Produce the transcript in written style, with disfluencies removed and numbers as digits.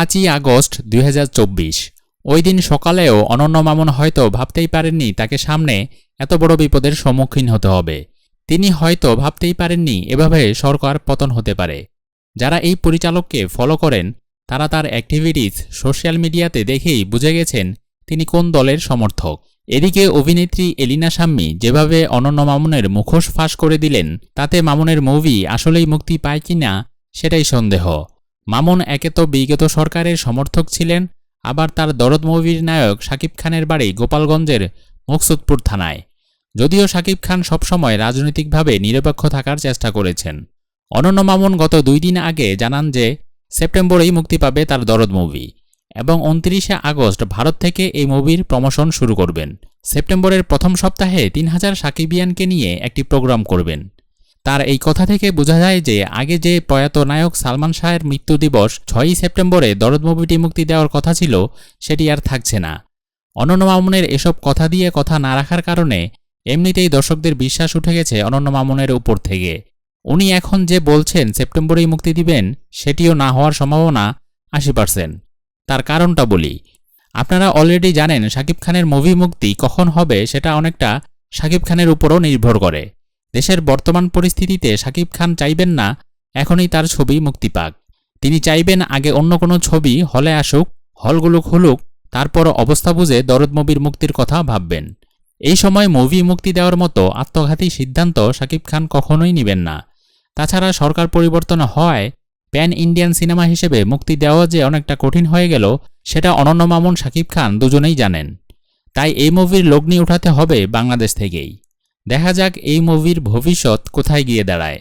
5ই August 2024। ওই দিন সকালেও অনন্য মামুন হয়তো ভাবতেই পারেননি তাকে সামনে এত বড় বিপদের সম্মুখীন হতে হবে। তিনি হয়তো ভাবতেই পারেননি এভাবে সরকার পতন হতে পারে। যারা এই পরিচালককে ফলো করেন তারা তার অ্যাক্টিভিটিস সোশ্যাল মিডিয়াতে দেখেই বুঝে গেছেন তিনি কোন দলের সমর্থক। এদিকে অভিনেত্রী এলিনা শাম্মী যেভাবে অনন্য মামুনের মুখোশ ফাঁস করে দিলেন তাতে মামুনের মুভি আসলেই মুক্তি পায় কিনা সেটাই সন্দেহ। মামুন একে তো বিগত সরকারের সমর্থক ছিলেন, আবার তার দরদ মুভির নায়ক শাকিব খানের বাড়ি গোপালগঞ্জের মুকসুদপুর থানায়। যদিও শাকিব খান সবসময় রাজনৈতিকভাবে নিরপেক্ষ থাকার চেষ্টা করেছেন। অনন্য মামুন গত 2 দিন আগে জানান যে সেপ্টেম্বরেই মুক্তি পাবে তার দরদ মুভি এবং 29শে আগস্ট ভারত থেকে এই মুভির প্রমোশন শুরু করবেন। সেপ্টেম্বরের প্রথম সপ্তাহে 3000 সাকিবিয়ানকে নিয়ে একটি প্রোগ্রাম করবেন। তার এই কথা থেকে বোঝা যায় যে আগে যে প্রয়াত নায়ক সালমান শাহের মৃত্যু দিবস 6ই সেপ্টেম্বরে দরদ মুভিটি মুক্তি দেওয়ার কথা ছিল সেটি আর থাকছে না। অনন্য মামুনের এসব কথা দিয়ে কথা না রাখার কারণে এমনিতেই দর্শকদের বিশ্বাস উঠে গেছে অনন্য মামুনের উপর থেকে। উনি এখন যে বলছেন সেপ্টেম্বরেই মুক্তি দিবেন সেটিও না হওয়ার সম্ভাবনা 80%। তার কারণটা বলি। আপনারা অলরেডি জানেন শাকিব খানের মুভি মুক্তি কখন হবে সেটা অনেকটা শাকিব খানের উপরও নির্ভর করে। দেশের বর্তমান পরিস্থিতিতে শাকিব খান চাইবেন না এখনই তার ছবি মুক্তি পাক। তিনি চাইবেন আগে অন্য কোনো ছবি হলে আসুক, হলগুলো খুলুক, তারপর অবস্থা বুঝে দরদ মুভির মুক্তির কথা ভাববেন। এই সময় মুভি মুক্তি দেওয়ার মতো আত্মঘাতী সিদ্ধান্ত শাকিব খান কখনোই নেবেন না। তাছাড়া সরকার পরিবর্তন হয় প্যান ইন্ডিয়ান সিনেমা হিসেবে মুক্তি দেওয়া যে অনেকটা কঠিন হয়ে গেল সেটা অনন্য মামুন শাকিব খান দুজনেই জানেন। তাই এই মুভির লগ্নি উঠাতে হবে বাংলাদেশ থেকেই। দেখা যাক এই মুভির ভবিষ্যৎ কোথায় গিয়ে দাঁড়ায়।